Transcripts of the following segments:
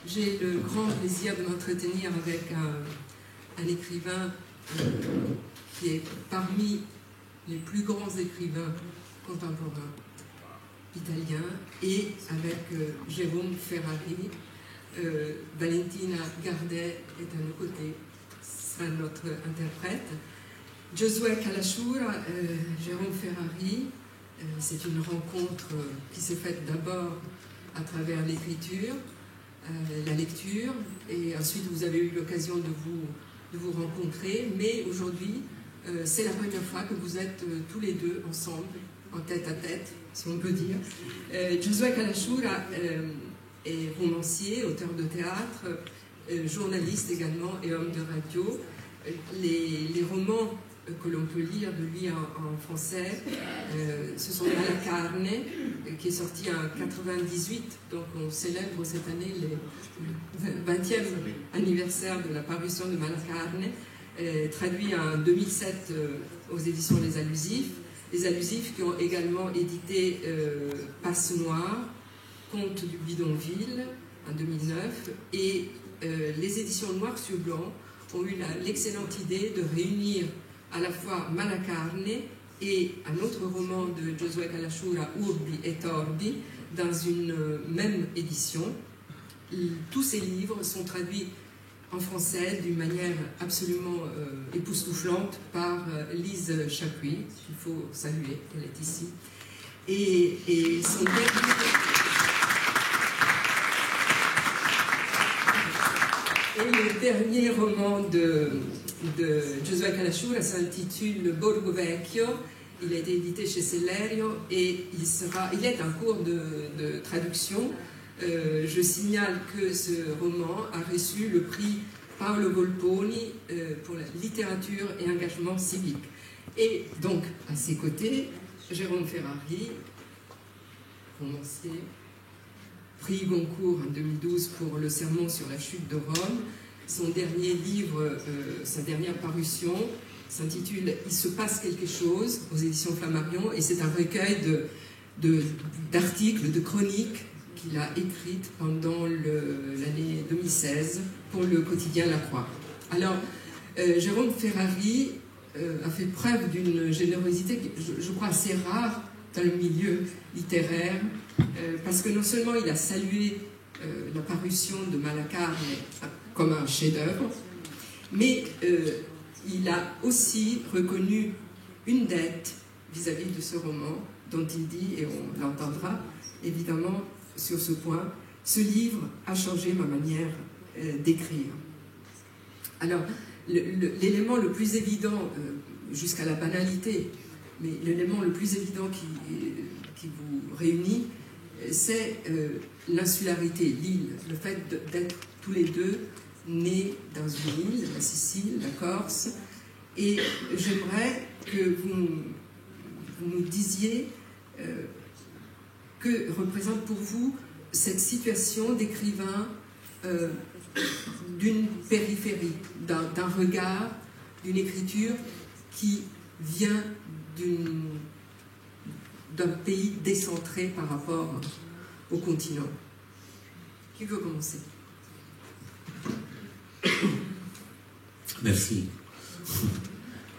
J'ai le grand plaisir de m'entretenir avec un écrivain qui est parmi les plus grands écrivains contemporains italiens, et avec Jérôme Ferrari. Valentina Gardet est à nos côtés, sera notre interprète. Josué Kalashura, Jérôme Ferrari, c'est une rencontre qui s'est faite d'abord à travers l'écriture, la lecture, et ensuite vous avez eu l'occasion de vous rencontrer, mais aujourd'hui c'est la première fois que vous êtes tous les deux ensemble, en tête à tête, si on peut dire. Josué Kalashura est romancier, auteur de théâtre, journaliste également et homme de radio. Les romans que l'on peut lire de lui en français, ce sont Malacarne, qui est sorti en 98, donc on célèbre cette année le 20e anniversaire de la parution de Malacarne, traduit en 2007 aux éditions Les Allusifs qui ont également édité Passe Noire, Conte du Bidonville en 2009, et les éditions Noir sur Blanc ont eu l'excellente idée de réunir à la fois Malacarne et un autre roman de Josué Kalashura, Urbi et Torbi, dans une même édition. Tous ces livres sont traduits en français d'une manière absolument époustouflante par Lise Chapuis, qu'il faut saluer, elle est ici. Et son le dernier roman de Josué Kalashura s'intitule Borgo Vecchio. Il a été édité chez Sellerio et il est en cours de traduction. Je signale que ce roman a reçu le prix Paolo Volponi pour la littérature et engagement civique. Et donc, à ses côtés, Jérôme Ferrari, romancier, prix Goncourt en 2012 pour Le Sermon sur la chute de Rome. Son dernier livre, sa dernière parution, s'intitule « Il se passe quelque chose » aux éditions Flammarion, et c'est un recueil d'articles, de chroniques qu'il a écrites pendant l'année 2016 pour le quotidien La Croix. Alors, Jérôme Ferrari a fait preuve d'une générosité, je crois, assez rare dans le milieu littéraire, parce que non seulement il a salué la parution de Malacarne comme un chef-d'œuvre, mais il a aussi reconnu une dette vis-à-vis de ce roman, dont il dit, et on l'entendra évidemment sur ce point, ce livre a changé ma manière d'écrire. Alors, l'élément le plus évident, jusqu'à la banalité, mais l'élément le plus évident qui vous réunit, c'est l'insularité, l'île, le fait d'être tous les deux nés dans une île, la Sicile, la Corse, et j'aimerais que vous nous disiez que représente pour vous cette situation d'écrivain d'une périphérie, d'un regard, d'une écriture qui vient d'un pays décentré par rapport au continent. Qui veut commencer? Merci.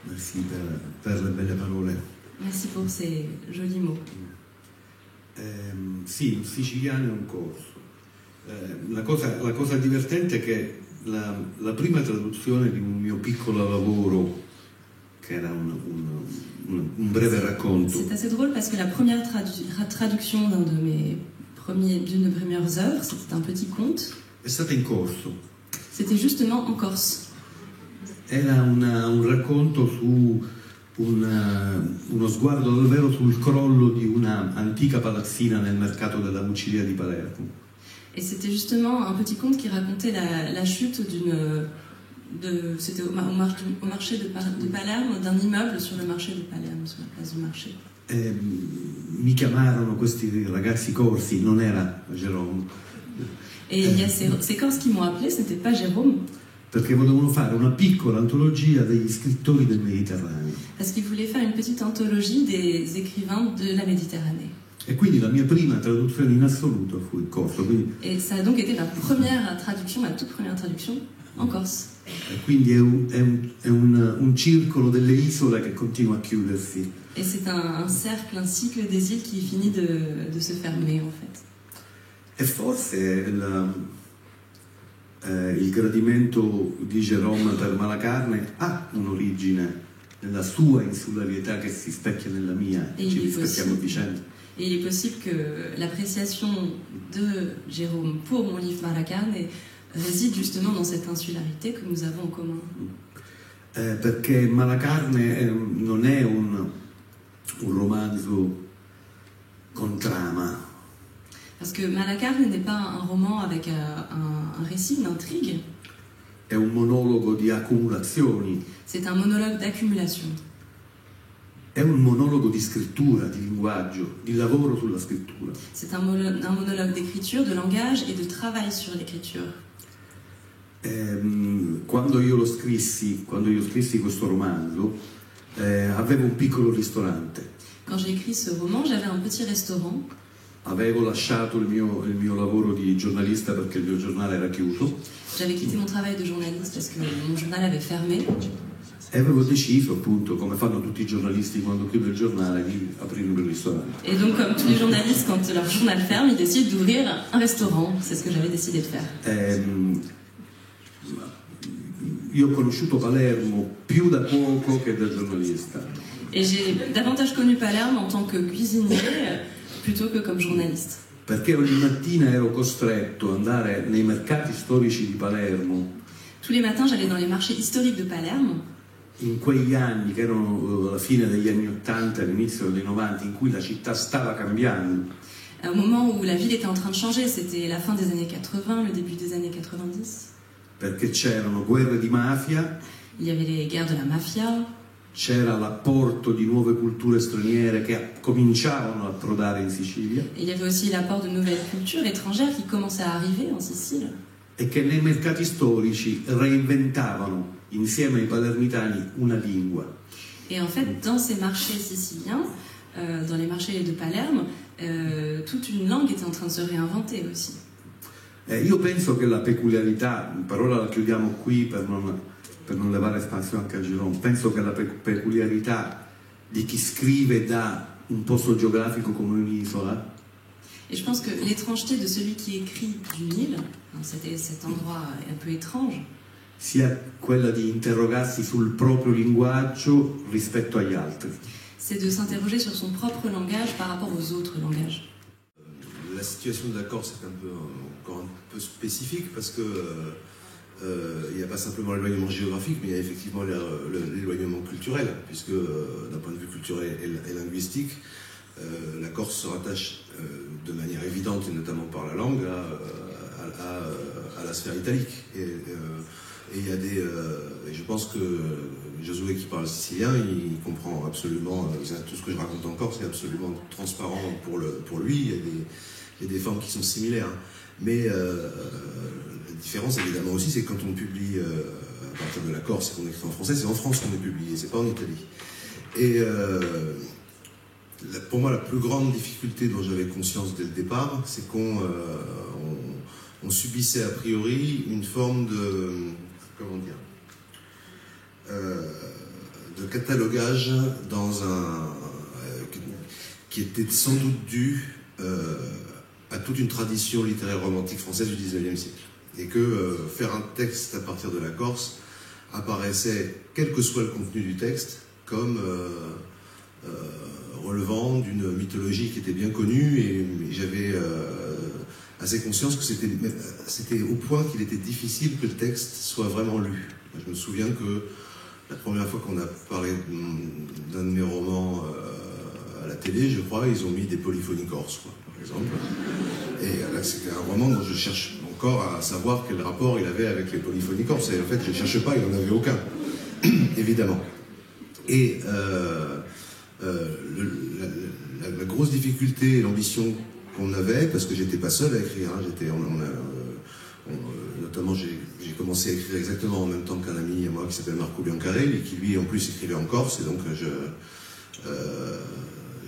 Merci per le belle parole. Merci pour ces jolis mots. Sì, un siciliano e un corso. La cosa divertente è che la prima traduzione di un mio piccolo lavoro, che era un breve racconto. C'est assez drôle parce que la première traduction d'une de mes premières œuvres, c'était un petit conte. È stata in corso. C'était justement en Corse. Era un racconto su uno sguardo davvero sul crollo di una antica palazzina nel mercato della Mucilia di Palermo. Et c'était justement un petit conte qui racontait la chute c'était au marché de Palerme, d'un immeuble sur le marché de Palerme, sur la place du marché. Mi chiamarono questi ragazzi corsi, non era Jérôme. Et il y a ces Corses qui m'ont appelé, ce n'était pas Jérôme. Perché volevano fare una piccola antologia degli scrittori del Mediterraneo. Parce qu'ils voulaient faire une petite anthologie des écrivains de la Méditerranée. E quindi la mia prima traduzione in assoluto fu il corso. Quindi, Et ça a donc été ma première traduction, ma toute première traduction en corse. e quindi è un circolo delle isole che continua a chiudersi. Et c'est un cercle, un cycle des îles qui finit de se fermer en fait. E forse il gradimento di Jérôme per Malacarne ha un'origine nella sua insularità che si specchia nella mia, E ci il rispecchiamo a possibile. vicenda. Et il est possible que l'appréciation de Jérôme pour mon livre Malacarne réside justement dans cette insularité que nous avons en commun. Perché Malacarne non è un romanzo con trama, Parce que Malacarne n'est pas un roman avec un récit, une intrigue, è un monologo di accumulazioni, c'est un monologue d'accumulation. è un monologo di scrittura, di linguaggio, di lavoro sulla scrittura. C'est un monologue d'écriture, de langage et de travail sur l'écriture. Quando io scrissi questo romanzo, avevo un piccolo ristorante. Quand j'ai écrit ce roman, j'avais un petit restaurant. Avevo lasciato il mio lavoro di giornalista perché il mio giornale era chiuso J'avais quitté mon travail de journaliste parce que mon journal avait fermé. e avevo deciso, appunto, come fanno tutti i giornalisti quando chiude il giornale, di aprire un ristorante. Et donc, comme tous les journalistes, quand leur journal ferme, ils décident d'ouvrir un restaurant. C'est ce que j'avais décidé de faire. Io ho conosciuto Palermo più da poco che da giornalista. Et j'ai davantage connu Palerme en tant que cuisinier plutôt que comme journaliste. Perché ogni mattina ero costretto ad andare nei mercati storici di Palermo, Tous les matins, j'allais dans les marchés historiques de Palerme, in quegli anni che erano la fine degli anni 80 e l'inizio degli 90, in cui la città stava cambiando. au moment où la ville était en train de changer. C'était la fin des années 80, le début des années 90. Perché c'erano guerre di mafia, Il y avait les guerres de la mafia, c'era l'apporto di nuove culture straniere che cominciavano a approdare in Sicilia et il y avait aussi l'apport de nouvelles cultures étrangères qui commençaient à arriver en Sicile. e che nei mercati storici reinventavano insieme ai palermitani una lingua. Et en fait, dans ces marchés siciliens, dans les marchés de Palerme, toute une langue était en train de se réinventer aussi. Io penso che la peculiarità, per ora la chiudiamo qui per non levare spazio anche a Jérôme, penso che la peculiarità di chi scrive da un posto geografico come un'isola Et je pense que l'étrangeté de celui qui écrit d'une île, hein, cet endroit un peu étrange, sia quella di interrogarsi sul proprio linguaggio rispetto agli altri. c'est de s'interroger sur son propre langage par rapport aux autres langages. La situation de la Corse est encore un peu spécifique parce que il n'y a pas simplement l'éloignement géographique, mais il y a effectivement l'éloignement culturel, puisque d'un point de vue culturel et linguistique, la Corse se rattache de manière évidente, et notamment par la langue, à la sphère italique. Et il y a et je pense que Josué, qui parle sicilien, il comprend absolument tout ce que je raconte en Corse, c'est absolument transparent pour lui. Il y a des formes qui sont similaires. Mais la différence, évidemment, aussi, c'est que quand on publie à partir de la Corse et qu'on écrit en français, c'est en France qu'on est publié, c'est pas en Italie. Et pour moi, la plus grande difficulté dont j'avais conscience dès le départ, c'est qu'on subissait a priori une forme de, comment dire, de catalogage qui était sans doute dû à toute une tradition littéraire romantique française du XIXe siècle. Et que faire un texte à partir de la Corse apparaissait, quel que soit le contenu du texte, comme relevant d'une mythologie qui était bien connue, et j'avais assez conscience que c'était au point qu'il était difficile que le texte soit vraiment lu. Je me souviens que la première fois qu'on a parlé d'un de mes romans à la télé, je crois, ils ont mis des polyphonies corses, quoi, par exemple. Et là, c'était un roman dont je cherche encore à savoir quel rapport il avait avec les polyphonies corses. Et en fait, je ne cherche pas, il n'en avait aucun, évidemment. Et la grosse difficulté et l'ambition qu'on avait, parce que j'étais pas seul à écrire, hein, notamment j'ai commencé à écrire exactement en même temps qu'un ami à moi qui s'appelle Marco Biancarelli, qui lui en plus écrivait en Corse, et donc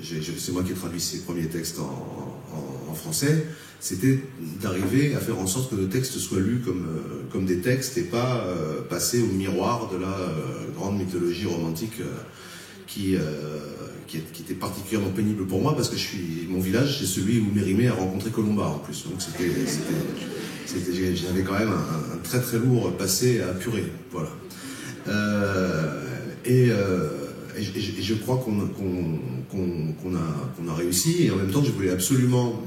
c'est moi qui ai traduit ces premiers textes en français, c'était d'arriver à faire en sorte que nos textes soient lus comme des textes et pas passer au miroir de la grande mythologie romantique qui était particulièrement pénible pour moi, parce que mon village, c'est celui où Mérimée a rencontré Colomba en plus. Donc j'avais quand même un très très lourd passé à apurer. Voilà. Et je crois qu'on a réussi, et en même temps je voulais absolument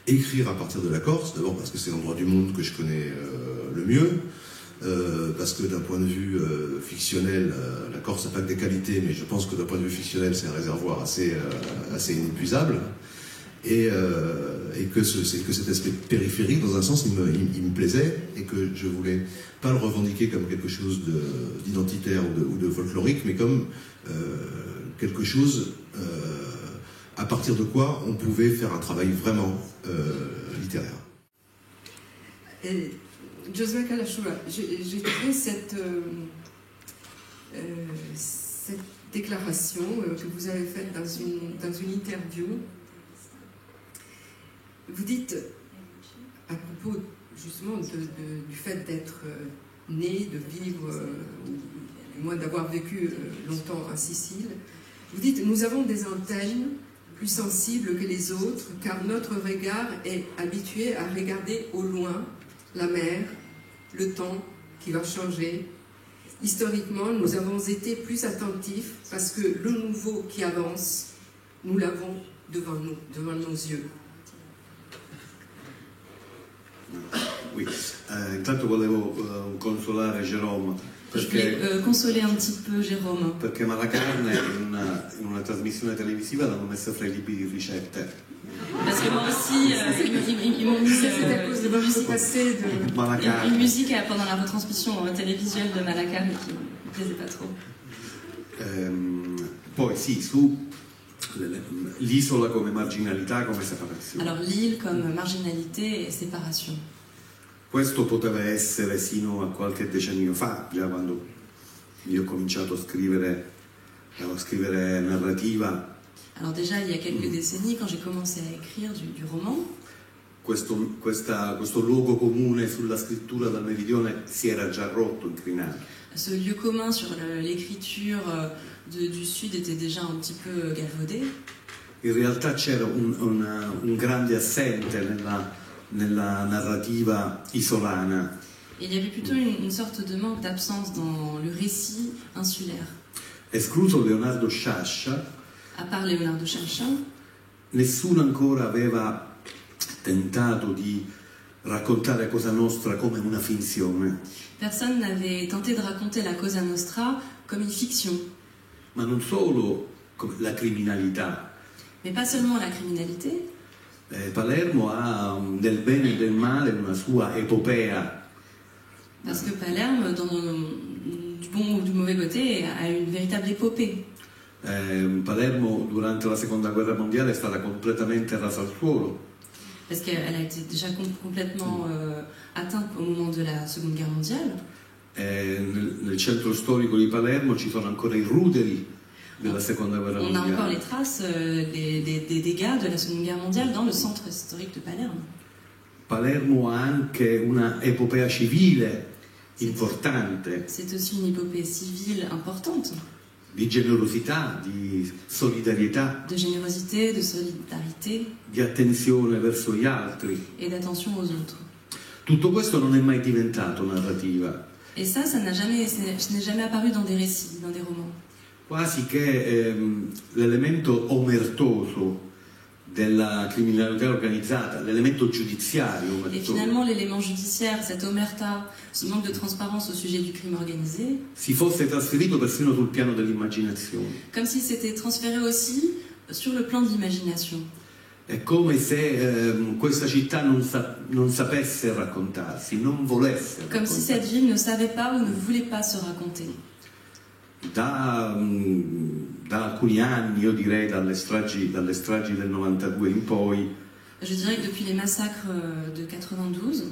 écrire à partir de la Corse, d'abord parce que c'est l'endroit du monde que je connais le mieux, parce que d'un point de vue fictionnel, la Corse n'a pas que des qualités, mais je pense que d'un point de vue fictionnel c'est un réservoir assez inépuisable, et que cet aspect périphérique, dans un sens, il me plaisait, et que je voulais pas le revendiquer comme quelque chose d'identitaire ou de folklorique, mais comme quelque chose à partir de quoi on pouvait faire un travail vraiment littéraire. Et Josué Kalashura, j'ai trouvé cette déclaration que vous avez faite dans une interview. Vous dites, à propos justement du fait d'être né, de vivre, ou du moins d'avoir vécu longtemps à Sicile, vous dites, nous avons des antennes plus sensibles que les autres, car notre regard est habitué à regarder au loin la mer, le temps qui va changer. Historiquement, nous avons été plus attentifs parce que le nouveau qui avance, nous l'avons devant nous, devant nos yeux. Oui, intanto volevo consolare Jérôme Je voulais consoler un petit peu Jérôme. perché Malacarne in una trasmissione televisiva l'hanno messa fra i libri di ricette. Parce que moi aussi, ils m'ont mis une musique pendant la retransmission télévisuelle de Malacarne qui ne me plaisait pas trop. Poi sì, su l'isola come marginalità, come separazione. Alors l'île comme marginalité et séparation. Questo poteva essere sino a qualche decennio fa, già quando io ho cominciato a scrivere narrativa. Alors déjà il y a quelques décennies, quand j'ai commencé à écrire du roman, questo luogo comune sulla scrittura dal meridione si era già rotto, incrinato. Ce lieu commun sur l'écriture du Sud était déjà un petit peu galvaudé. In realtà c'era un grande assente nella narrativa isolana. Et il y avait plutôt une sorte de manque d'absence dans le récit insulaire. Escluso Leonardo Sciascia, À part Leonardo Sciascia, nessuno ancora aveva tentato di raccontare Cosa Nostra come una finzione. personne n'avait tenté de raconter la Cosa Nostra comme une fiction. Ma non solo la criminalità. Mais pas seulement la criminalité. Palermo ha del bene e del male una sua epopea. Parce que Palerme, du bon ou du mauvais côté, a une véritable épopée. Palermo durante la seconda guerra mondiale è stata completamente rasa al suolo. Parce qu'elle a été déjà complètement atteinte au moment de la Seconde Guerre mondiale. Nel centro storico di Palermo ci sono ancora i ruderi della seconda guerra On a mondiale. encore les traces des dégâts de la Seconde Guerre mondiale dans le centre historique de Palerme. Palermo ha anche una epopea civile importante, C'est aussi une épopée civile importante, di generosità, di solidarietà, de générosité, de solidarité di attenzione verso gli altri. et d'attention aux autres. Tutto questo non è mai diventato narrativa, Et ça n'est jamais apparu dans des récits, dans des romans. quasi che l'elemento omertoso della criminalità organizzata, l'elemento giudiziario Et omertoso, finalement, l'élément judiciaire, cette omerta, ce manque de transparence au sujet du crime organisé, si fosse trasferito persino sul piano dell'immaginazione. comme si c'était transféré aussi sur le plan de l'imagination. È come se questa città non sapesse raccontarsi, non volesse Comme si raccontarsi. cette ville ne savait pas ou ne voulait pas se raconter. Da alcuni anni, io direi dalle stragi del 92 in poi, Je dirais que depuis les massacres de 92,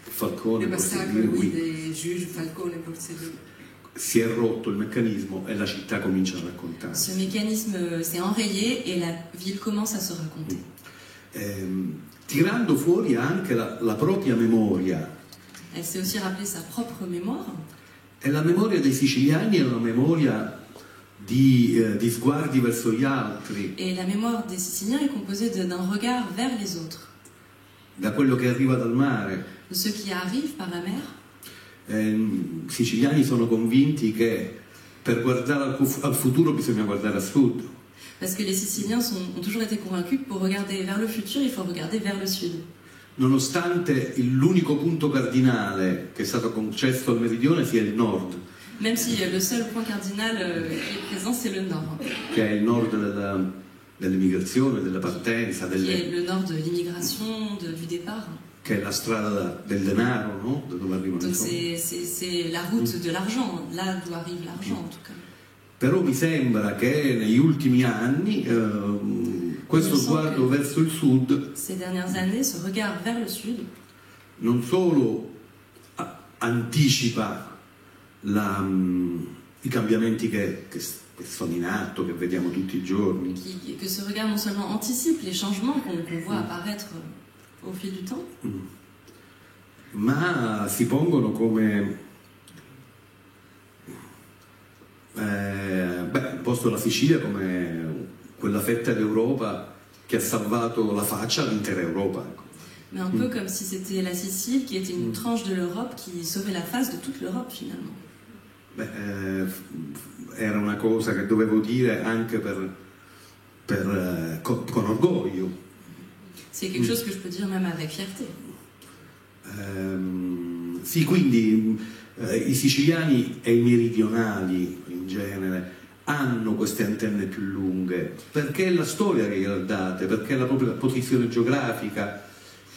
Falcone, le massacre Borsellino, des juges, Falcone, Borsellino. si è rotto il meccanismo e la città comincia a raccontare. Ce mécanisme s'est enrayé et la ville commence à se raconter. Tirando fuori anche la propria memoria. Elle s'est aussi rappelé sa propre mémoire. E la memoria dei siciliani è una memoria di sguardi verso gli altri. Et la mémoire des Siciliens est composée d'un regard vers les autres. Da quello che arriva dal mare. De ceux qui arrivent par la mer. I siciliani sono convinti che per guardare al futuro bisogna guardare a sud. Parce que les Siciliens ont toujours été convaincus que pour regarder vers le futur, il faut regarder vers le sud. Nonostante l'unico punto cardinale che è stato concesso al meridione sia il nord. Même si le seul point cardinal qui est présent, c'est le nord. Che è il nord dell'immigrazione, della partenza, qui est le nord de l'immigration, du départ. Che è la strada del denaro, no? Da dove arrivano Donc i soldi. c'est la route de l'argent, là d'où arrive l'argent en tout cas. Però mi sembra che negli ultimi anni questo sguardo verso il sud, ces dernières années, ce regard vers le sud, non solo anticipa i cambiamenti che sono in atto, che vediamo tutti i giorni, que ce regard non seulement anticipe les changements qu'on voit apparaître au fil du temps, ma si pongono come al posto della Sicilia come quella fetta d'Europa che ha salvato la faccia all'intera Europa. Mais un peu comme si c'était la Sicile qui était une tranche de l'Europe qui sauvait la face de toute l'Europe finalement. Era una cosa che dovevo dire anche con orgoglio. C'est quelque chose que je peux dire même avec fierté. Sì, quindi i siciliani e i meridionali in genere hanno queste antenne più lunghe perché è la storia che gliel'ha date, perché è la propria posizione geografica,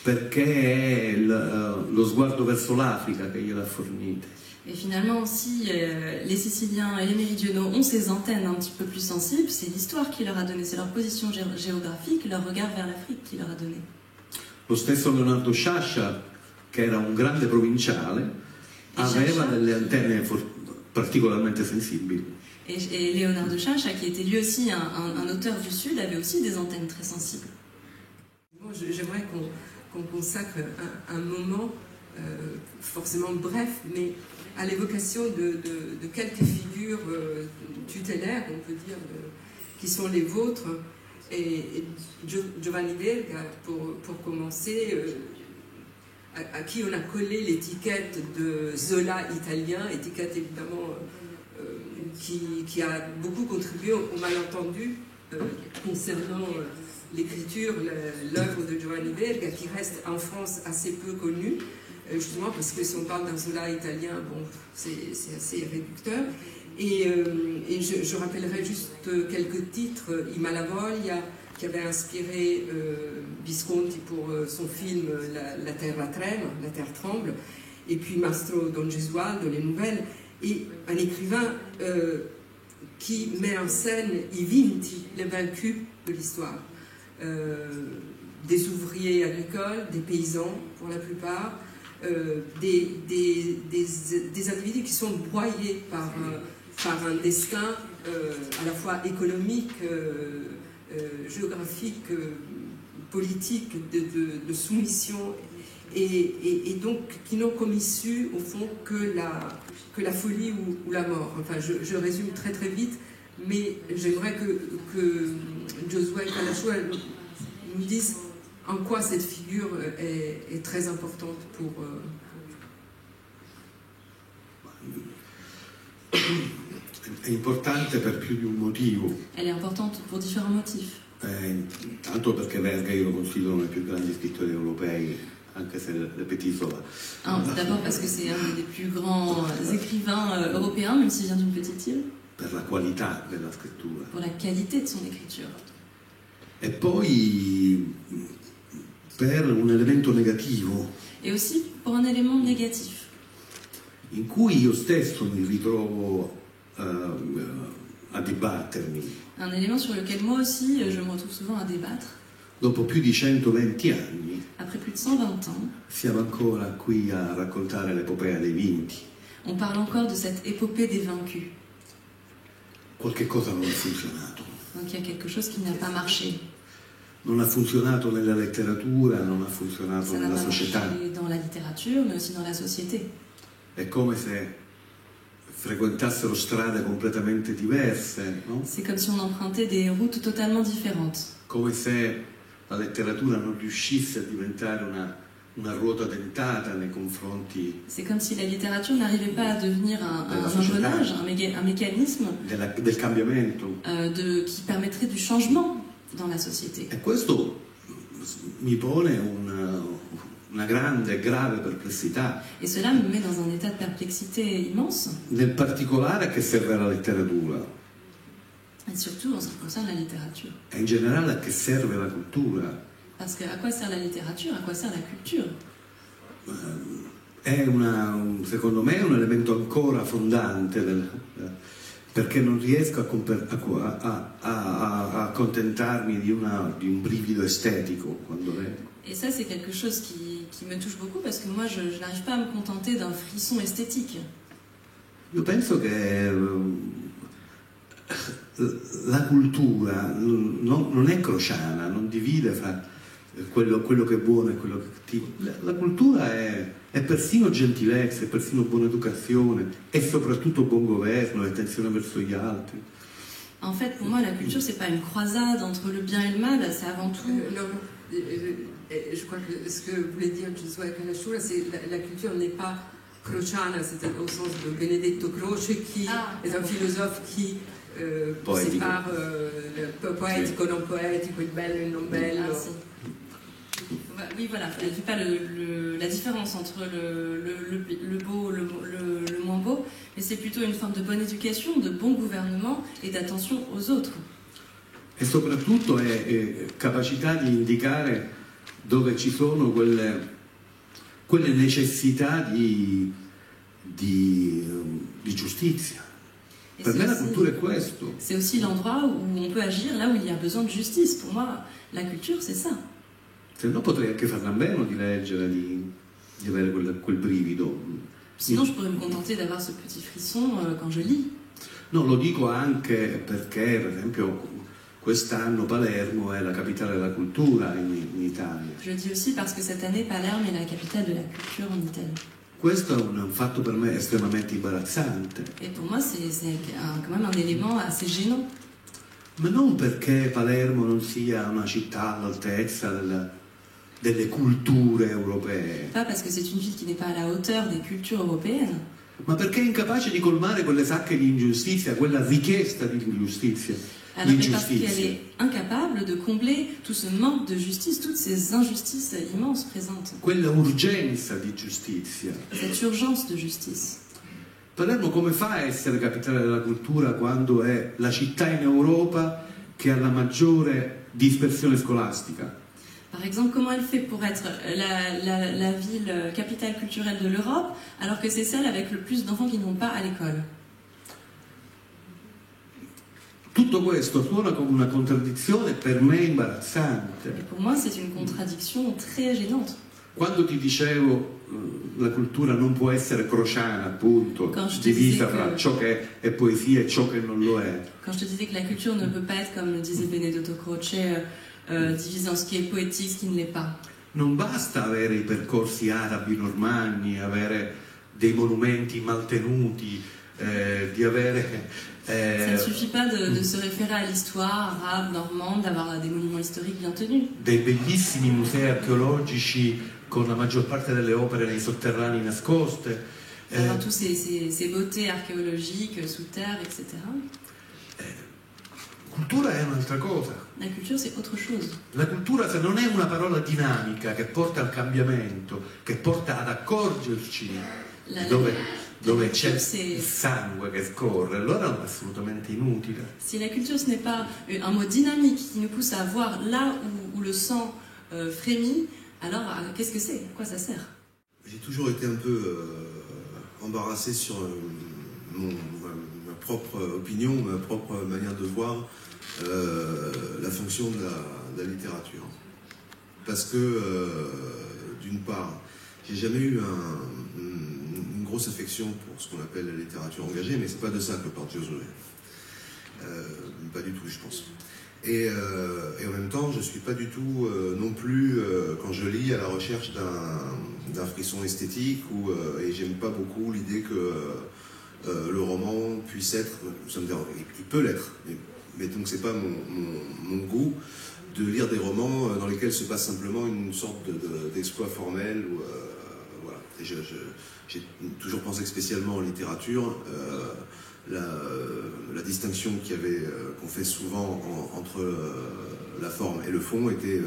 perché è lo sguardo verso l'Africa che gliel'ha fornite. Et finalement aussi, les Siciliens et les Méridionaux ont ces antennes un petit peu plus sensibles, c'est l'histoire qui leur a donné, c'est leur position géographique, leur regard vers l'Afrique qui leur a donné. Lo stesso Leonardo Sciascia, che era un grande provinciale, aveva delle antenne particolarmente sensibili. Et Leonardo Sciascia, qui était lui aussi un auteur du Sud, avait aussi des antennes très sensibles. J'aimerais qu'on consacre un moment, forcément bref, mais à l'évocation de quelques figures tutélaires, on peut dire, qui sont les vôtres. Et Giovanni Verga, pour commencer, à qui on a collé l'étiquette de Zola italien, étiquette évidemment qui a beaucoup contribué au malentendu concernant l'écriture, l'œuvre de Giovanni Verga, qui reste en France assez peu connue, justement parce que si on parle d'un Zola italien, bon, c'est assez réducteur. Et je rappellerai juste quelques titres. I Malavoglia, qui avait inspiré Visconti pour son film La Terra tremble, et puis Mastro Don Gesualdo, les nouvelles, et un écrivain qui met en scène i vinti, les vaincus de l'histoire. Des ouvriers agricoles, des paysans pour la plupart, des individus qui sont broyés par un destin à la fois économique, géographique, politique, de soumission, et donc qui n'ont comme issue au fond que la folie ou la mort. Enfin, je résume très très vite, mais j'aimerais que Josué Calachou nous dise en quoi cette figure est très importante pour... È importante per più di un motivo. Elle est importante pour différents motifs. Tanto perché Verga io lo considero uno dei più grandi scrittori europei, anche se ripetisola. D'abord parce que c'est un des plus grands écrivains européens, même s'il vient d'une petite île. Per la qualità della scrittura. Pour la qualité de son écriture. E poi per un elemento negativo. Et aussi pour un élément négatif. In cui io stesso mi ritrovo a dibattermi. Un élément sur lequel moi aussi je me retrouve souvent à débattre. Dopo più di 120 anni. Après plus de 120 ans. Siamo ancora qui a raccontare l'epopea dei vinti. on parle encore de cette épopée des vaincus. Qualche cosa non ha funzionato. Donc il y a quelque chose qui n'a pas marché. Non ha funzionato nella letteratura, non ha funzionato Ça n'a nella pas società. marché dans la littérature, mais aussi dans la société. È come se frequentassero strade completamente diverse, no? C'est comme si on empruntait des routes totalement différentes. Come se la letteratura non riuscisse a diventare una ruota dentata nei confronti C'est comme si la littérature n'arrivait pas à devenir un société. engrenage, un mécanisme del cambiamento. qui permettrait du changement dans la société. E questo mi pone una grande e grave perplessità, Et cela me met dans un état de perplexité immense, nel particolare a che serve la letteratura et surtout en ce qui concerne la littérature. e in generale a che serve la cultura. Parce que à quoi sert la littérature? À quoi sert la culture? È secondo me è un elemento ancora fondante perché non riesco a accontentarmi di un brivido estetico quando leggo. Et ça, c'est quelque chose qui me touche beaucoup parce que moi, je n'arrive pas à me contenter d'un frisson esthétique. Io penso che la cultura non è crociana, non divide fra quello che è buono e quello che è cattivo. La cultura è persino gentilezza, è persino buona educazione, è soprattutto buon governo, è attenzione verso gli altri. En fait, pour moi, la culture, c'est pas une croisade entre le bien et le mal, c'est avant tout... Je crois que ce que voulait dire Giosuè Canasciura, c'est la culture n'est pas crociana, c'est au sens de Benedetto Croce, qui est un philosophe qui sépare le poetico, non poetico, il bello e il non bello. Oui, voilà, elle ne fait pas la différence entre le beau, le moins beau, mais c'est plutôt une forme de bonne éducation, de bon gouvernement et d'attention aux autres. E soprattutto è capacità di indicare dove ci sono quelle necessità di giustizia. Per me la cultura è questo. C'est aussi l'endroit où on peut agir là où il y a besoin de justice. Pour moi, la culture, c'est ça. Se no potrei anche farne a meno di leggere, di avere quel brivido. Sinon, je pourrais me contenter d'avoir ce petit frisson quand je lis. No, lo dico anche perché, per esempio, quest'anno Palermo è la capitale della cultura in Italia. Je le dis aussi parce que cette année, Palerme est la capitale de la culture en Italie. Questo è un fatto per me estremamente imbarazzante. Et pour moi, c'est quand même un élément assez gênant. Ma non perché Palermo non sia una città all'altezza delle culture europee. Pas parce que c'est une ville qui n'est pas à la hauteur des cultures européennes. Ma perché è incapace di colmare quelle sacche di ingiustizia, quella richiesta di ingiustizia. Alors, mais parce qu'elle est incapable de combler tout ce manque de justice, toutes ces injustices immenses présentes. Quella urgenza di giustizia. Cette urgence de justice. Palermo come fa a essere capitale della cultura quando è la città in Europa che ha la maggiore dispersione scolastica? Par exemple, comment elle fait pour être la ville capitale culturelle de l'Europe alors que c'est celle avec le plus d'enfants qui ne vont pas à l'école? Tutto questo suona come una contraddizione per me imbarazzante. Et pour moi, c'est une contradiction très gênante. Quando ti dicevo la cultura non può essere crociana, appunto, divisa fra ciò che è poesia e ciò che non lo è. Quand je te disais que la culture ne peut pas être, comme le disait Benedetto Croce, divisée en ce qui est poétique, ce qui ne l'est pas. Non basta avere i percorsi arabi normanni, avere dei monumenti maltenuti, di avere... Ça ne suffit pas de se référer à l'histoire arabe, normande, d'avoir des monuments historiques bien tenus. Dei bellissimi musei archeologici con la maggior parte delle opere nei sotterranei nascoste. D'avoir tous ces beautés archéologiques sous terre, etc. Cultura è un'altra cosa. La culture, c'est autre chose. La cultura, se non è una parola dinamica che porta al cambiamento, che porta ad accorgerci dove c'è il sangue che scorre, allora è assolutamente inutile. Si la culture, ce n'est pas un mot dynamique qui nous pousse à voir là où le sang frémit, alors qu'est-ce que c'est? À quoi ça sert? J'ai toujours été un peu embarrassé sur ma propre opinion, ma propre manière de voir la fonction de la littérature. Parce que, d'une part, j'ai jamais eu une grosse affection pour ce qu'on appelle la littérature engagée, mais c'est pas de ça que parle Josué. Pas du tout, je pense. Et en même temps, je ne suis pas du tout non plus, quand je lis, à la recherche d'un frisson esthétique, et j'aime pas beaucoup l'idée que le roman puisse être, ça me dérange, il peut l'être, mais donc c'est pas mon goût de lire des romans dans lesquels se passe simplement une sorte d'exploit formel. Voilà. Et j'ai toujours pensé que spécialement en littérature, la distinction qu'on fait souvent entre la forme et le fond était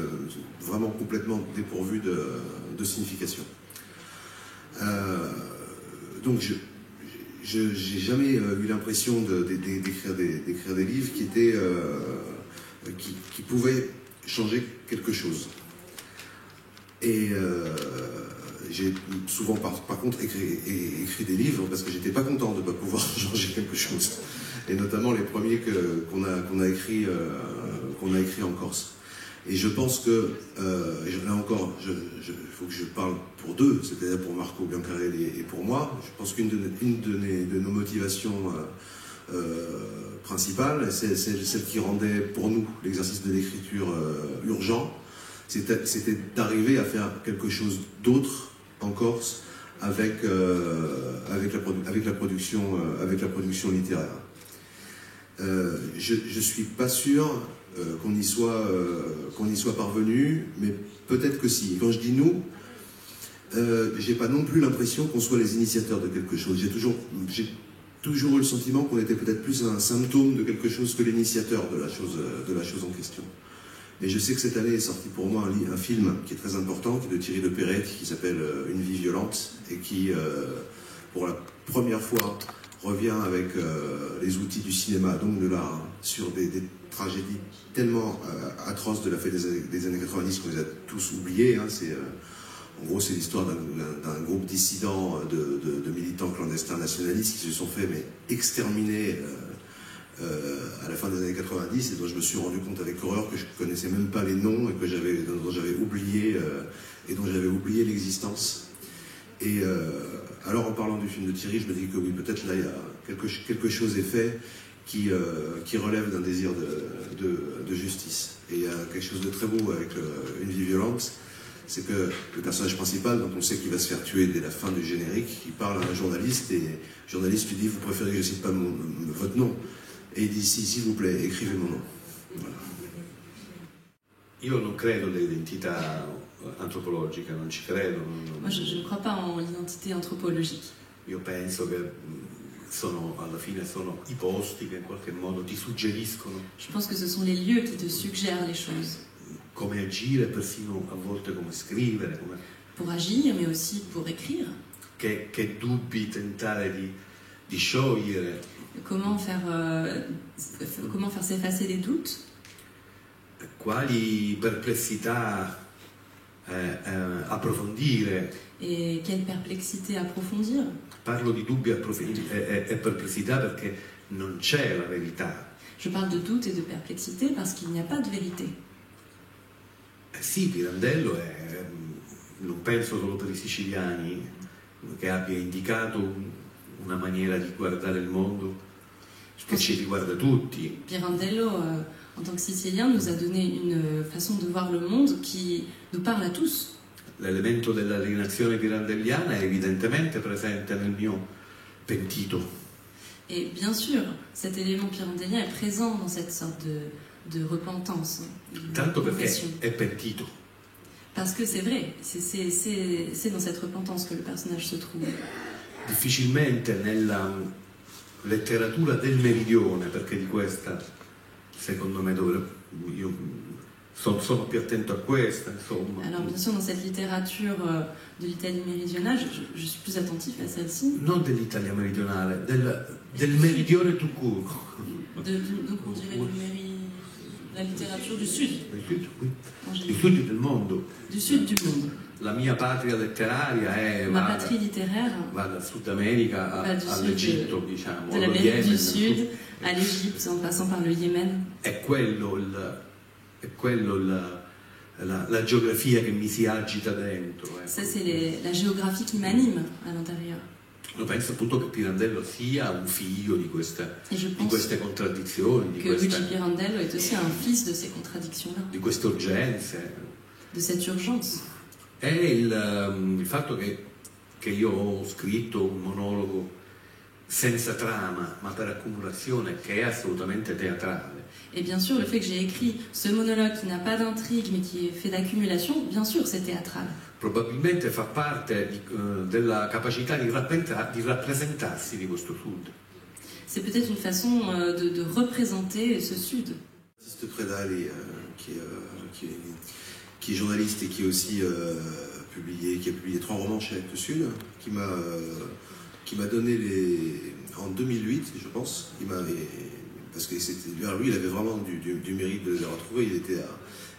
vraiment complètement dépourvue de signification. Donc j'ai jamais eu l'impression d'écrire des livres qui pouvaient changer quelque chose. Et j'ai souvent par contre écrit des livres parce que j'étais pas content de ne pas pouvoir changer quelque chose. Et notamment les premiers qu'on a écrits en Corse. Et je pense que, là encore, il faut que je parle pour deux, c'est-à-dire pour Marco Biancarelli et pour moi. Je pense qu'une de nos motivations principales, c'est celle qui rendait pour nous l'exercice de l'écriture urgent, c'était d'arriver à faire quelque chose d'autre en Corse avec la production littéraire. Je suis pas sûr qu'on y soit parvenu, mais peut-être que si. Et quand je dis nous, j'ai pas non plus l'impression qu'on soit les initiateurs de quelque chose. J'ai toujours eu le sentiment qu'on était peut-être plus un symptôme de quelque chose que l'initiateur de la chose en question. Et je sais que cette année est sorti pour moi un film qui est très important, qui est de Thierry de Perrette, qui s'appelle Une vie violente, et qui, pour la première fois, revient avec les outils du cinéma, donc de l'art, sur des tragédies tellement atroces de la fin des années 90 qu'on les a tous oubliées. Hein. En gros, c'est l'histoire d'un groupe dissident de militants clandestins nationalistes qui se sont fait exterminer à la fin des années 90, et dont je me suis rendu compte avec horreur que je ne connaissais même pas les noms et dont j'avais oublié l'existence. Et alors, en parlant du film de Thierry, je me dis que oui, peut-être là, il y a quelque chose est fait qui relève d'un désir de justice. Et il y a quelque chose de très beau avec Une vie violente, c'est que le personnage principal, dont on sait qu'il va se faire tuer dès la fin du générique, il parle à un journaliste, et le journaliste lui dit « Vous préférez que je ne cite pas votre nom ?» Et il dit « S'il vous plaît, écrivez mon nom. » Voilà. Io non credo all'identità antropologica, non ci credo. Moi, je ne crois pas en l'identité anthropologique. Io penso che alla fine sono i posti che in qualche modo ti suggeriscono. Je pense que ce sont les lieux qui te suggèrent les choses. Come agire, persino a volte come scrivere. Pour agir, mais aussi pour écrire. Che dubbi tentare di sciogliere. Comment faire s'effacer les doutes? Quali perplessità approfondire. Et quelle perplexité approfondir? Parlo di dubbi e perplessità perché non c'è la verità. Je parle de doute et de perplexité parce qu'il n'y a pas de vérité. Sì, Pirandello non penso solo per i siciliani, che abbia indicato una maniera di guardare il mondo che ci riguarda tutti. Pirandello, en tant que Sicilien, nous a donné une façon de voir le monde qui nous parle à tous. L'elemento dell'alienazione pirandelliana è evidentemente presente nel mio pentito. Et bien sûr, cet élément pirandellien est présent dans cette sorte de repentance. Tanto perché è pentito. Parce que c'est vrai, c'est dans cette repentance que le personnage se trouve. Difficilmente nella letteratura del meridione, perché di questa, secondo me, io sono più attento a questa, insomma. Alors bien sûr, dans cette littérature de l'Italie méridionale, je suis plus attentif à celle-ci. Non dell'Italia meridionale, del meridione tout court. Donc on dirait la littérature du Sud. Du Sud del mondo. Du Sud du monde. La mia patria letteraria Ma patrie littéraire va dal Sud America all'Egitto, diciamo, de l'Amérique du Sud à l'Égypte, en passant par le Yémen. È quello la geografia che mi si agita dentro. Ça, c'est la géographie qui m'anime à l'intérieur. Io penso appunto che Pirandello sia un figlio di queste contraddizioni, que Luigi Pirandello est aussi un fils de ces contradictions-là, di queste urgenze. de cette urgence. È il fatto che io ho scritto un monologo senza trama, ma per accumulazione, che è assolutamente teatrale. Et bien sûr, le fait que j'ai écrit ce monologue qui n'a pas d'intrigue, mais qui est fait d'accumulation, bien sûr, c'est théâtral. Probabilmente fa parte della capacità di rappresentarsi di questo Sud. C'est peut-être une façon de représenter ce Sud. Baptiste Prédal, qui est journaliste et qui a aussi publié 3 romans chez Actes Sud, qui m'a donné en 2008, je pense, parce que lui, il avait vraiment du mérite de les retrouver.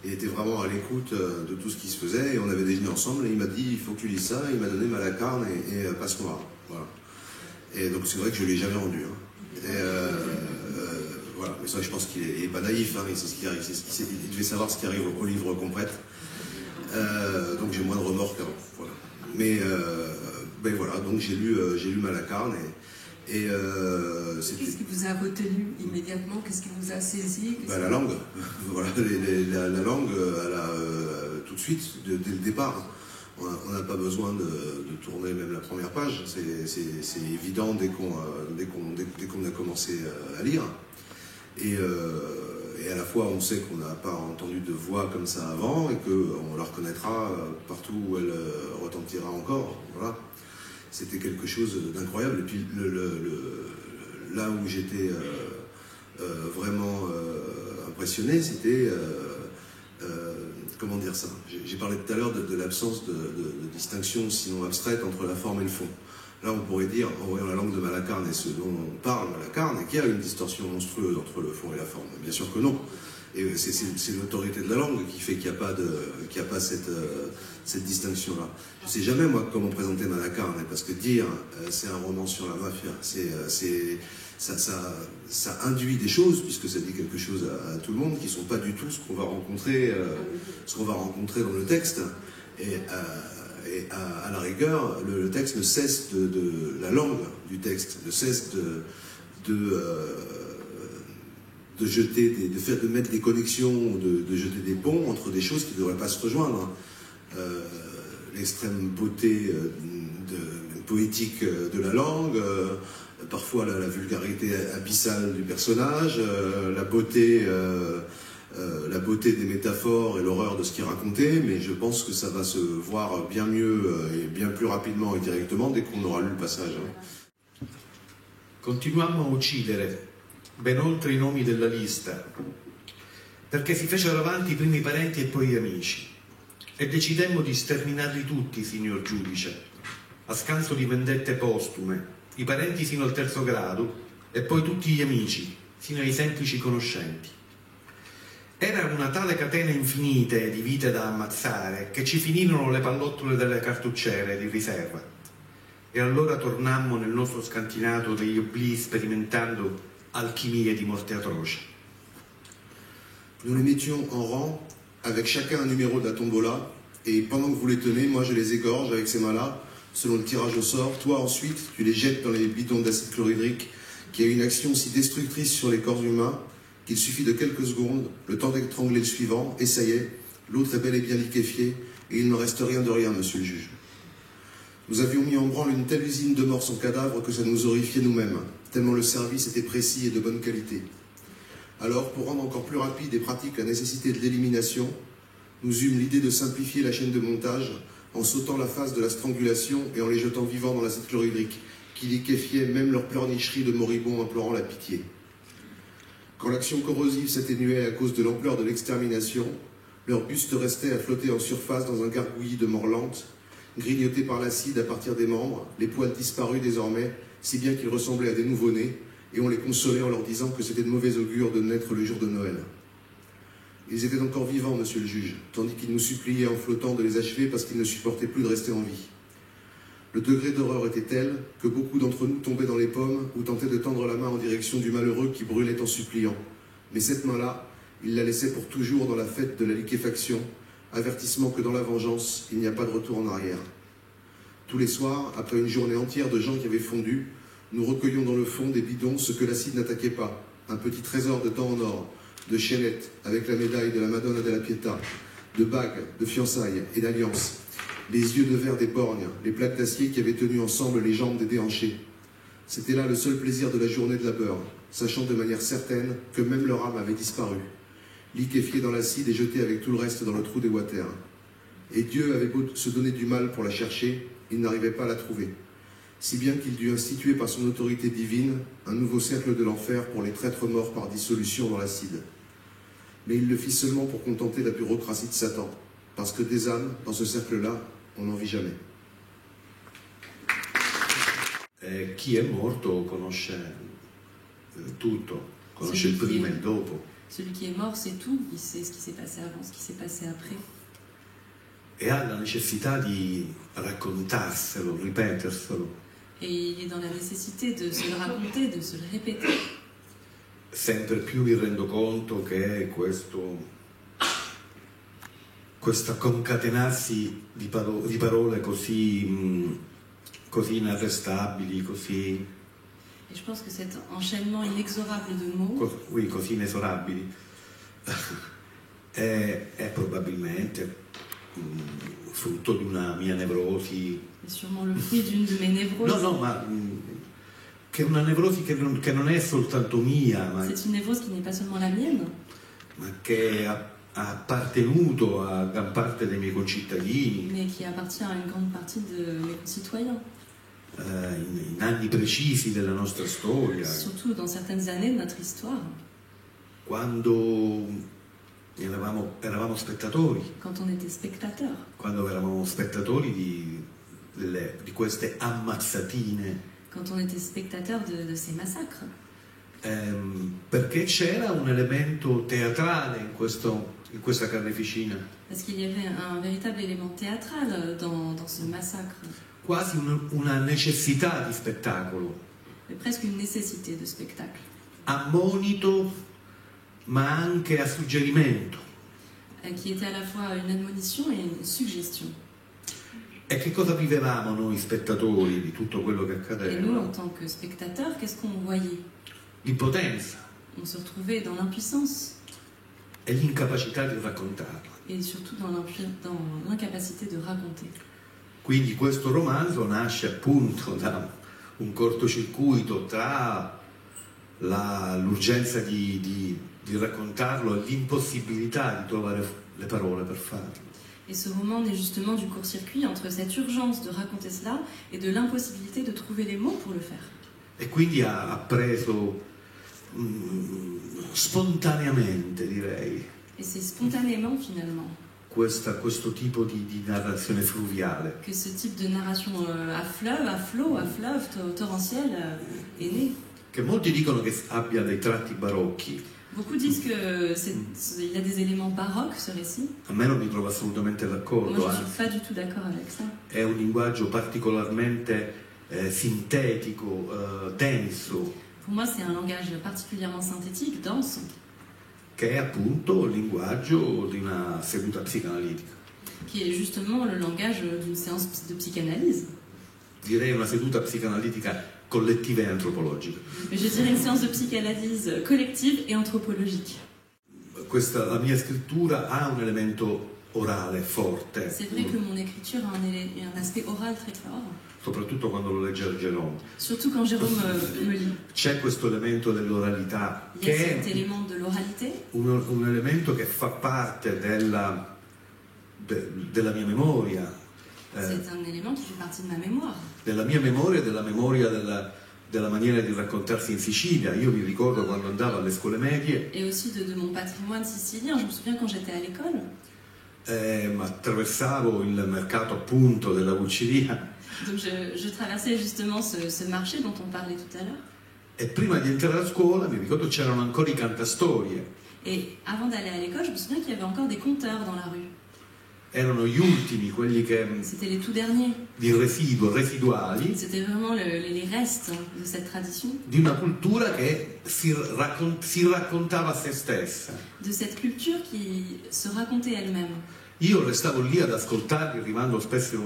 Il était vraiment à l'écoute de tout ce qui se faisait, et on avait déjeuné ensemble, et il m'a dit il faut que tu lises ça. Il m'a donné Malacarne et Passe-Noir. Voilà. Et donc c'est vrai que je ne l'ai jamais rendu. Hein. Voilà. Mais ça, je pense qu'il n'est pas naïf, hein, il sait ce qui arrive. Il devait savoir ce qui arrive au livre qu'on prête. Donc j'ai moins de remords qu'avant. Voilà. Mais voilà, donc j'ai lu Malacarne et qu'est-ce qui vous a retenu immédiatement? Qu'est-ce qui vous a saisi? La langue. Voilà, la langue, tout de suite, dès le départ. On n'a pas besoin de tourner même la première page. C'est évident dès qu'on a commencé à lire. Et à la fois, on sait qu'on n'a pas entendu de voix comme ça avant et qu'on la reconnaîtra partout où elle retentira encore. Voilà. C'était quelque chose d'incroyable. Et puis là où j'étais vraiment impressionné, c'était comment dire ça. J'ai parlé tout à l'heure de l'absence de distinction, sinon abstraite, entre la forme et le fond. Là, on pourrait dire, en voyant la langue de Malacarne et ce dont on parle Malacarne, qu'il y a une distorsion monstrueuse entre le fond et la forme. Bien sûr que non. Et c'est l'autorité de la langue qui fait qu'il n'y a pas cette distinction-là. Je ne sais jamais, moi, comment présenter Malacarne, parce que dire c'est un roman sur la mafia, ça induit des choses, puisque ça dit quelque chose à tout le monde, qui ne sont pas du tout ce qu'on va rencontrer dans le texte. Et à la rigueur, le texte ne cesse la langue du texte ne cesse de mettre des connexions, de jeter des ponts entre des choses qui ne devraient pas se rejoindre. L'extrême beauté poétique de la langue, parfois la vulgarité abyssale du personnage, la beauté des métaphores et l'horreur de ce qui est raconté, mais je pense que ça va se voir bien mieux et bien plus rapidement et directement dès qu'on aura lu le passage. Continuammo a uccidere, ben oltre i nomi della lista, perché si fecero avanti i primi parenti e poi gli amici, e decidemmo di sterminarli tutti, signor giudice, a scanso di vendette postume, i parenti sino al 3° grado e poi tutti gli amici, sino ai semplici conoscenti. Era una tale catena infinita di vite da ammazzare che ci finirono le pallottole delle cartucciere di riserva. E allora tornammo nel nostro scantinato degli oblii sperimentando alchimie di morte atroce. Nous les mettions en rang, avec chacun un numéro de la tombola, et pendant que vous les tenez, moi je les égorge avec ces mains-là, selon le tirage au sort. Toi ensuite, tu les jettes dans les bidons d'acide chlorhydrique, qui a une action si destructrice sur les corps humains qu'il suffit de quelques secondes, le temps d'étrangler le suivant, et ça y est, l'autre est bel et bien liquéfié, et il n'en reste rien de rien, monsieur le juge. Nous avions mis en branle une telle usine de morts sans cadavre que ça nous horrifiait nous-mêmes, tellement le service était précis et de bonne qualité. Alors, pour rendre encore plus rapide et pratique la nécessité de l'élimination, nous eûmes l'idée de simplifier la chaîne de montage en sautant la phase de la strangulation et en les jetant vivants dans l'acide chlorhydrique, qui liquéfiait même leur pleurnicherie de moribonds implorant la pitié. Quand l'action corrosive s'atténuait à cause de l'ampleur de l'extermination, leur buste restait à flotter en surface dans un gargouillis de mort lente, grignoté par l'acide à partir des membres, les poils disparus désormais, si bien qu'ils ressemblaient à des nouveau-nés, et on les consolait en leur disant que c'était de mauvais augure de naître le jour de Noël. Ils étaient encore vivants, monsieur le juge, tandis qu'ils nous suppliaient en flottant de les achever parce qu'ils ne supportaient plus de rester en vie. Le degré d'horreur était tel que beaucoup d'entre nous tombaient dans les pommes ou tentaient de tendre la main en direction du malheureux qui brûlait en suppliant. Mais cette main-là, ils la laissaient pour toujours dans la fête de la liquéfaction, avertissement que dans la vengeance, il n'y a pas de retour en arrière. Tous les soirs, après une journée entière de gens qui avaient fondu, nous recueillions dans le fond des bidons ce que l'acide n'attaquait pas, un petit trésor de temps en or, de chaînettes avec la médaille de la Madonna della Pietà, de bagues, de fiançailles et d'alliances, les yeux de verre des borgnes, les plaques d'acier qui avaient tenu ensemble les jambes des déhanchés. C'était là le seul plaisir de la journée de labeur, sachant de manière certaine que même leur âme avait disparu, liquéfiée dans l'acide et jetée avec tout le reste dans le trou des Water. Et Dieu avait beau se donner du mal pour la chercher, il n'arrivait pas à la trouver, si bien qu'il dut instituer par son autorité divine un nouveau cercle de l'enfer pour les traîtres morts par dissolution dans l'acide. Mais il le fit seulement pour contenter la bureaucratie de Satan, parce que des âmes, dans ce cercle-là, on n'en vit jamais. Chi è morto conosce tutto, conosce il prima e il dopo. Celui qui est mort, c'est tout. Il sait ce qui s'est passé avant, ce qui s'est passé après. E ha la necessità di raccontarselo, ripeterselo. Et il est dans la nécessité de se le raconter, de se le répéter. Sempre più mi rendo conto che questo concatenarsi di parole così inarrestabili, così... Et je pense que cet enchaînement inexorable de mots, oui, così inesorabili, è probabilmente frutto di una mia nevrosi. est sûrement le fruit d'une de mes névroses. No, ma che è una nevrosi che non è soltanto mia, ma C'est une névrose qui n'est pas seulement la mienne, che ha appartenuto a gran parte dei miei concittadini mais qui appartient à une grande partie de mes concitoyens. in anni precisi della nostra storia, Surtout dans certaines années de notre histoire, quando eravamo spettatori, quand on était spectateur, quando eravamo spettatori di queste ammazzatine, quand on était spectateur de ces massacres. perché c'era un elemento teatrale in questa carneficina, Parce qu'il y avait un véritable élément théâtral dans ce massacre, quasi una necessità di spettacolo, presque une nécessité de spectacle, a monito ma anche a suggerimento. qui était à la fois une admonition et une suggestion. E che cosa vivevamo noi spettatori di tutto quello che Et nous, en accadeva? tant que spectateurs, qu'est-ce qu'on voyait? L'impotenza On se retrouvait dans l'impuissance e l'incapacità di raccontarlo. et surtout dans l'incapacité de raconter. Quindi questo romanzo nasce appunto da un cortocircuito tra l'urgenza di raccontarlo e l'impossibilità di trovare le parole per farlo. Et ce roman naît justement du court-circuit entre cette urgence de raconter cela et de l'impossibilité de trouver les mots pour le faire. E quindi ha preso spontaneamente, direi, Et c'est spontanément, finalement, questo tipo di narrazione fluviale. que ce type de narration à fleuve, torrentielle, est né. Che molti dicono che abbia dei tratti barocchi. Beaucoup disent qu'il a des éléments baroques, ce récit. A me non mi trovo assolutamente Moi, d'accordo, je ne suis anzi pas du tout d'accord avec ça. è un linguaggio particolarmente sintetico, denso, Pour moi, c'est un langage particulièrement synthétique, dense, che è appunto il linguaggio di una seduta psicanalitica. qui est justement le langage d'une séance de psychanalyse. Direi una seduta psicanalitica collettiva e antropologica. Mais je dirais une séance de psychanalyse collective et anthropologique. La mia scrittura ha un elemento orale forte, C'est vrai que mon écriture a un aspect oral très fort, soprattutto quando lo legge Argelon. surtout quand Jérôme me lit. C'è questo elemento dell'oralità Il y a che cet è élément de l'oralité, un elemento che fa parte della mia memoria, c'est un élément qui fait partie de ma mémoire. della mia memoria e della memoria della maniera di raccontarsi in Sicilia. Io mi ricordo quando andavo alle scuole medie, Et aussi de mon patrimoine sicilien. Je me souviens quand j'étais à l'école, attraversavo il mercato appunto della Pulciria donc je traversais justement ce marché dont on parlait tout à l'heure. e prima di entrare a scuola mi ricordo c'erano ancora i cantastorie. Et avant d'aller à l'école, je me souviens qu'il y avait encore des conteurs dans la rue. Erano gli ultimi, quelli che C'était les tout derniers. residuali C'était vraiment les restes de cette tradition, di una cultura che si raccontava a se stessa. de cette culture qui se racontait elle-même. Io restavo lì ad ascoltarli, arrivando spesso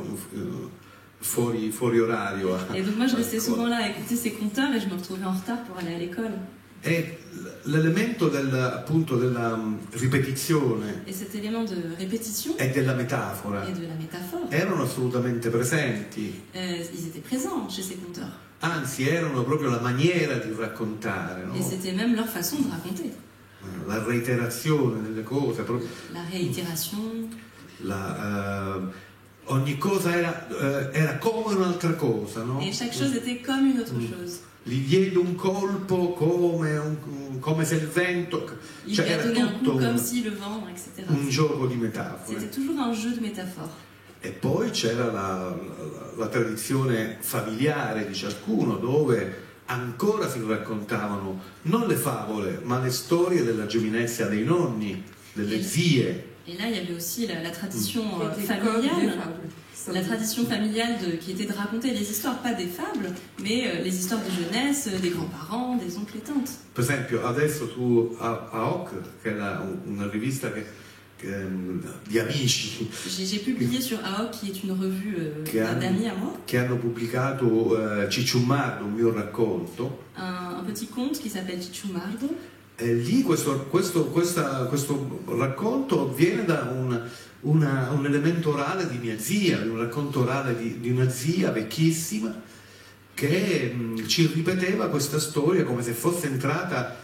fuori orario. Et donc moi je restais souvent là à écouter ces conteurs et je me retrouvais en retard pour aller à l'école. E l'elemento appunto della ripetizione Et cet élément de répétition e della metafora et de la métaphore, erano assolutamente presenti, ils étaient présents chez ces conteurs. anzi erano proprio la maniera di raccontare, no? Et c'était même leur façon de raconter. La reiterazione delle cose, La réitération. ogni cosa era come un'altra cosa, no? Et chaque chose était comme une autre chose. Gli diede un colpo come se il vento, Il cioè lui a era donné un coup tutto comme si le vent, etc. un gioco di metafore. C'était toujours un jeu de métaphores. E poi c'era la tradizione familiare di ciascuno, dove ancora si raccontavano non le favole, ma le storie della giovinezza dei nonni, delle zie. Et là, il y avait aussi la tradition Qui était comme des familiale. fables. Ça La veut- tradition familiale qui était de raconter les histoires, pas des fables, mais les histoires de jeunesse, des grands-parents, des oncles et tantes. Per esempio, adesso su AOC, che era una rivista di amici, J'ai publié sur AOC, qui est une revue d'amis à moi, che hanno pubblicato Cicciummardo, un mio racconto, un petit conte qui s'appelle Cicciumardo. e lì questo racconto viene da un elemento orale di mia zia, un racconto orale di una zia vecchissima che ci ripeteva questa storia come se fosse entrata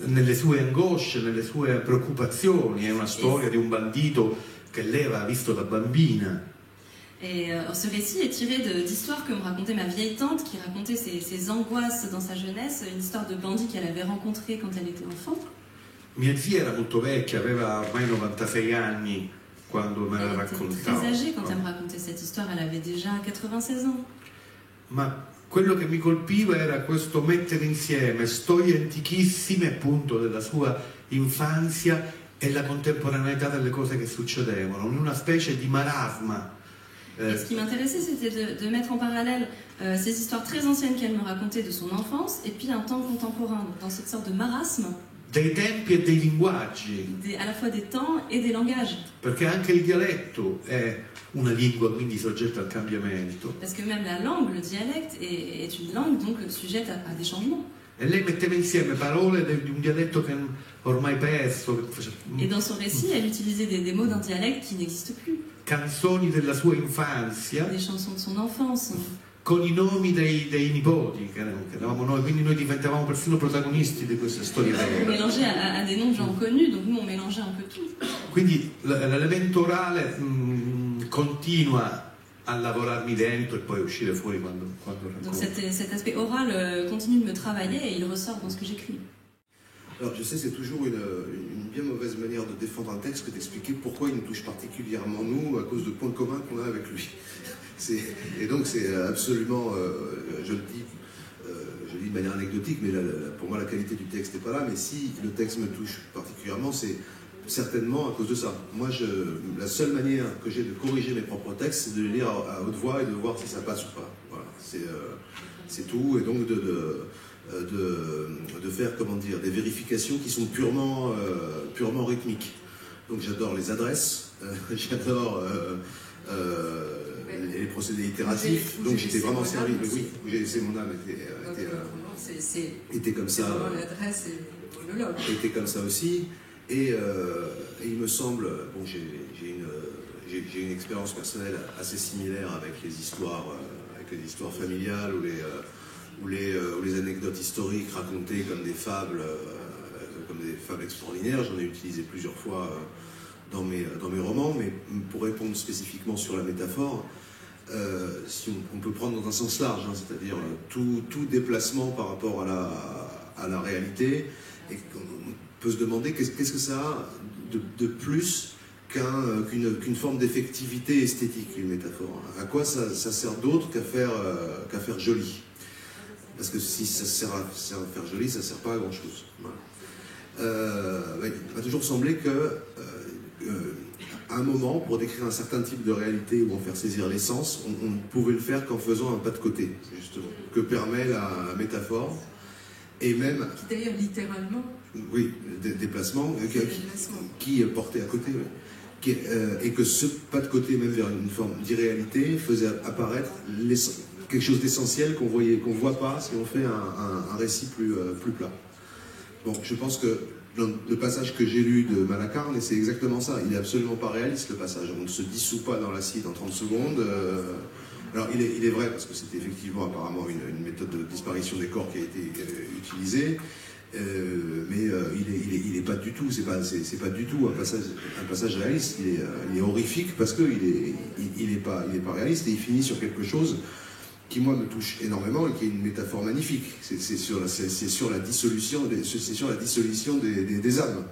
nelle sue angosce, nelle sue preoccupazioni. È una storia di un bandito che lei aveva visto da bambina. Et ce récit est tiré d'histoires que me racontait ma vieille tante, qui racontait ses angoisses dans sa jeunesse, une histoire de bandit qu'elle avait rencontré quand elle était enfant. Mia zia era molto vecchia, aveva ormai 96 anni quando me la Elle était raccontava. très âgée quand elle me racontait cette histoire, elle avait déjà 96 ans. Ma quello che mi colpiva era questo mettere insieme storie antichissime appunto della sua infanzia e la contemporaneità delle cose che succedevano, in una specie di marasma. Et ce qui m'intéressait, c'était de mettre en parallèle ces histoires très anciennes qu'elle me racontait de son enfance et puis un temps contemporain, dans cette sorte de marasme, Dei tempi e dei linguaggi, à la fois des temps et des langages. perché anche il dialetto è una lingua quindi soggetta al cambiamento. Parce que même la langue, le dialecte, est une langue donc sujette à des changements. E lei metteva insieme parole di un dialetto che ormai perso, Et dans son récit, elle utilisait des mots d'un dialecte qui n'existe plus, canzoni della sua infanzia des chansons de son enfance, con i nomi dei nipoti che eravamo noi, quindi noi diventavamo persino protagonisti di queste storie vere. mélangées à des noms de gens connus, donc nous on mélangeait un peu tout. Quindi l'elemento orale continua a lavorarmi dentro e poi uscire fuori quando Donc racconto. cet aspect oral continue de me travailler et il ressort dans ce que j'écris. Alors je sais, c'est toujours une bien mauvaise manière de défendre un texte que d'expliquer pourquoi il nous touche particulièrement nous à cause de points communs qu'on a avec lui. Et donc c'est absolument, je le dis de manière anecdotique, mais pour moi la qualité du texte n'est pas là, mais si le texte me touche particulièrement, c'est certainement à cause de ça. Moi, la seule manière que j'ai de corriger mes propres textes, c'est de les lire à haute voix et de voir si ça passe ou pas. Voilà, c'est tout, et donc de faire, comment dire, des vérifications qui sont purement rythmiques. Donc j'adore les adresses, j'adore les procédés itératifs, donc j'étais vraiment servi. Mais oui, j'ai laissé mon âme était comme ça. L'adresse et le monologue. Était comme ça aussi. Et il me semble, bon, j'ai une expérience personnelle assez similaire avec les histoires familiales ou les anecdotes historiques racontées comme des fables extraordinaires. J'en ai utilisé plusieurs fois dans mes romans, mais pour répondre spécifiquement sur la métaphore, si on peut prendre dans un sens large, hein, c'est-à-dire tout déplacement par rapport à la réalité, et on peut se demander qu'est-ce que ça a de plus qu'une forme d'effectivité esthétique, une métaphore. À quoi ça sert d'autre qu'à faire joli? Parce que si ça sert à faire joli, ça ne sert pas à grand-chose. Voilà. Il m'a toujours semblé que à un moment, pour décrire un certain type de réalité ou en faire saisir l'essence, on ne pouvait le faire qu'en faisant un pas de côté, justement, que permet la métaphore. Et même... Qui d'ailleurs littéralement... Oui, déplacement, qui est porté à côté. Oui. et que ce pas de côté même vers une forme d'irréalité faisait apparaître quelque chose d'essentiel qu'on ne voit pas si on fait un récit plus plat. Bon, je pense que le passage que j'ai lu de Malacarne, c'est exactement ça. Il n'est absolument pas réaliste, le passage. On ne se dissout pas dans l'acide en 30 secondes. Alors, il est vrai, parce que c'était effectivement apparemment une méthode de disparition des corps qui a été utilisée, mais il est pas du tout, c'est pas du tout un passage réaliste. Il est horrifique parce qu'il est pas réaliste, et il finit sur quelque chose qui, moi, me touche énormément et qui est une métaphore magnifique. C'est sur la dissolution des âmes.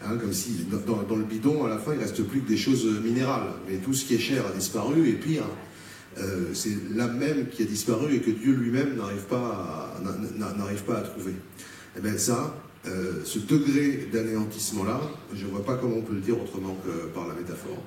Hein, comme si dans le bidon, à la fin, il ne reste plus que des choses minérales. Mais tout ce qui est chair a disparu, et pire, c'est l'âme même qui a disparu et que Dieu lui-même n'arrive pas à trouver. Et bien ça, ce degré d'anéantissement-là, je ne vois pas comment on peut le dire autrement que par la métaphore.